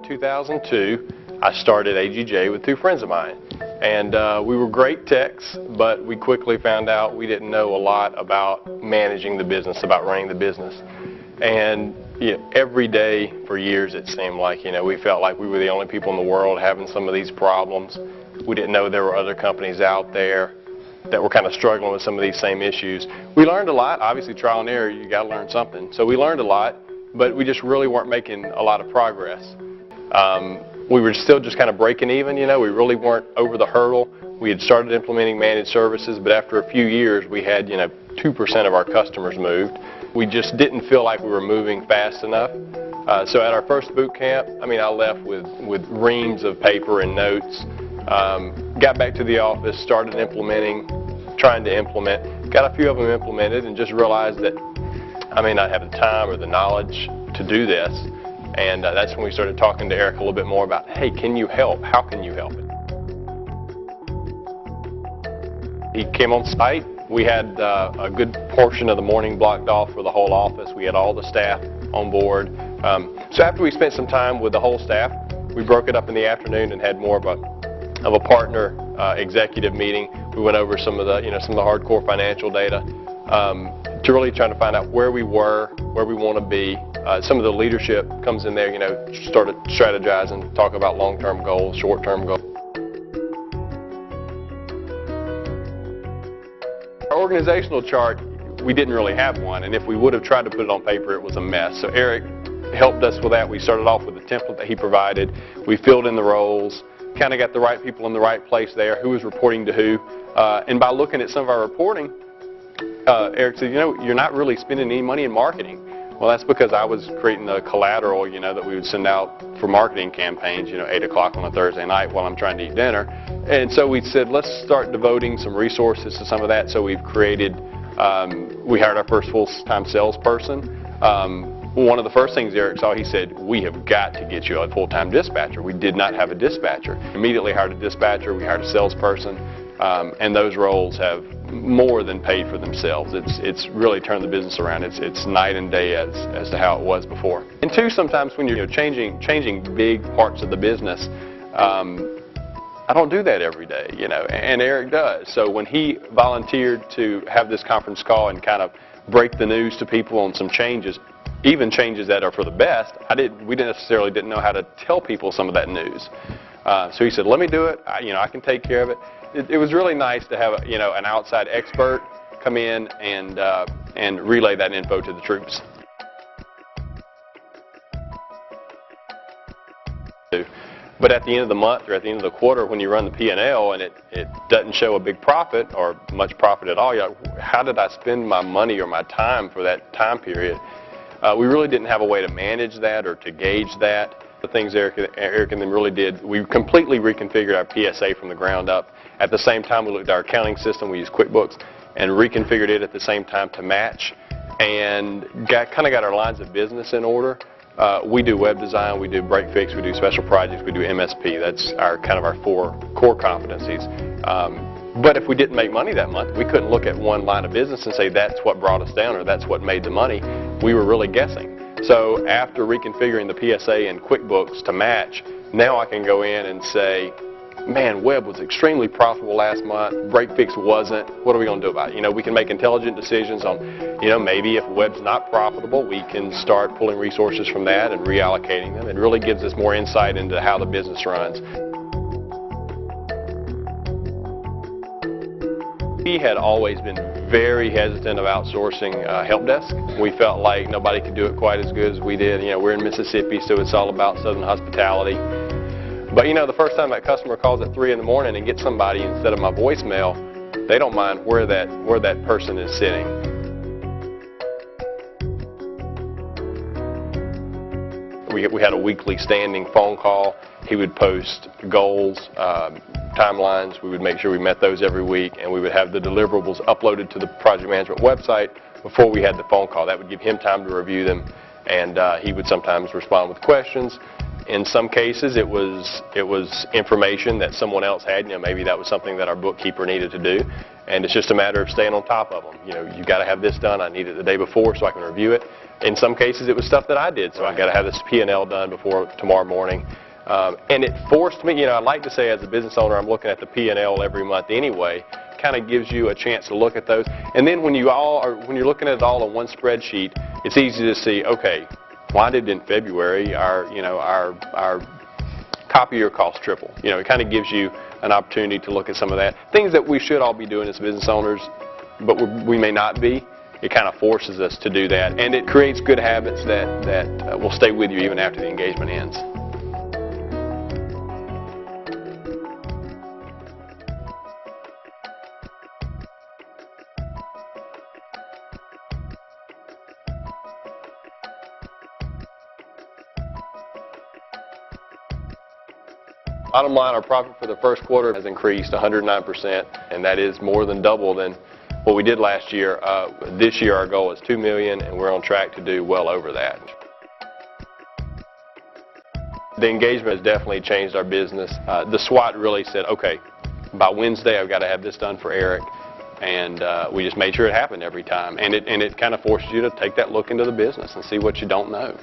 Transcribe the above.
2002, I started AGJ with two friends of mine. And we were great techs, but we quickly found out we didn't know a lot about managing the business, about running the business. And every day for years it seemed like, we felt like we were the only people in the world having some of these problems. We didn't know there were other companies out there that were kind of struggling with some of these same issues. We learned a lot. Obviously, trial and error, you got to learn something. So we learned a lot, but we just really weren't making a lot of progress. We were still just kind of breaking even, we really weren't over the hurdle. We had started implementing managed services, but after a few years, we had, 2% of our customers moved. We just didn't feel like we were moving fast enough. So at our first boot camp, I left with reams of paper and notes. Got back to the office, started trying to implement, got a few of them implemented, and just realized that I may not have the time or the knowledge to do this. And that's when we started talking to Erick a little bit more about, hey, can you help? How can you help it? He came on site. We had a good portion of the morning blocked off for the whole office. We had all the staff on board. So after we spent some time with the whole staff, we broke it up in the afternoon and had more of a partner executive meeting. We went over some of the hardcore financial data to really try to find out where we were, where we want to be. Some of the leadership comes in there, started strategizing, talk about long-term goals, short-term goals. Our organizational chart, we didn't really have one, and if we would have tried to put it on paper, it was a mess. So Erick helped us with that. We started off with a template that he provided. We filled in the roles, kind of got the right people in the right place there, who was reporting to who. And by looking at some of our reporting, Erick said, you're not really spending any money in marketing. Well, that's because I was creating the collateral, that we would send out for marketing campaigns, 8 o'clock on a Thursday night while I'm trying to eat dinner. And so we said, let's start devoting some resources to some of that. So we've created, we hired our first full-time salesperson. One of the first things Erick saw, he said, we have got to get you a full-time dispatcher. We did not have a dispatcher. Immediately hired a dispatcher, we hired a salesperson, and those roles have more than paid for themselves. It's really turned the business around. It's night and day as to how it was before. And two, sometimes when you're changing big parts of the business, I don't do that every day, and Erick does. So when he volunteered to have this conference call and kind of break the news to people on some changes, even changes that are for the best, we necessarily didn't know how to tell people some of that news. So he said, let me do it. I can take care of it. It was really nice to have an outside expert come in and relay that info to the troops. But at the end of the month or at the end of the quarter, when you run the P&L and it doesn't show a big profit or much profit at all, you're like, how did I spend my money or my time for that time period? We really didn't have a way to manage that or to gauge that. The things Erick and them really did, we completely reconfigured our PSA from the ground up. At the same time, we looked at our accounting system, we used QuickBooks, and reconfigured it at the same time to match, and kind of got our lines of business in order. We do web design, we do break fix, we do special projects, we do MSP. That's kind of our 4 core competencies. But if we didn't make money that month, we couldn't look at one line of business and say that's what brought us down or that's what made the money. We were really guessing. So after reconfiguring the PSA and QuickBooks to match, now I can go in and say, man, web was extremely profitable last month, break fix wasn't, what are we going to do about it? We can make intelligent decisions on, maybe if web's not profitable, we can start pulling resources from that and reallocating them. It really gives us more insight into how the business runs. We had always been very hesitant of outsourcing help desk. We felt like nobody could do it quite as good as we did. We're in Mississippi, so it's all about Southern hospitality. But the first time that customer calls at 3 in the morning and gets somebody instead of my voicemail, they don't mind where that person is sitting. We had a weekly standing phone call. He would post goals, timelines. We would make sure we met those every week, and we would have the deliverables uploaded to the project management website before we had the phone call. That would give him time to review them, and he would sometimes respond with questions. In some cases, it was information that someone else had. Maybe that was something that our bookkeeper needed to do. And it's just a matter of staying on top of them. You know, you got to have this done. I need it the day before so I can review it. In some cases, it was stuff that I did, so I got to have this P&L done before tomorrow morning. And it forced me, you know, I'd like to say as a business owner, I'm looking at the P&L every month anyway. Kind of gives you a chance to look at those. And then when you're looking at it all on one spreadsheet, it's easy to see, okay, why did in February our copier cost triple? You know, it kind of gives you an opportunity to look at some of that. Things that we should all be doing as business owners, but we may not be. It kind of forces us to do that, and it creates good habits that will stay with you even after the engagement ends. Bottom line, our profit for the first quarter has increased 109%, and that is more than double than what we did last year. This year our goal is $2 million, and we're on track to do well over that. The engagement has definitely changed our business. The SWAT really said, okay, by Wednesday I've got to have this done for Eric, and we just made sure it happened every time. And it kind of forces you to take that look into the business and see what you don't know.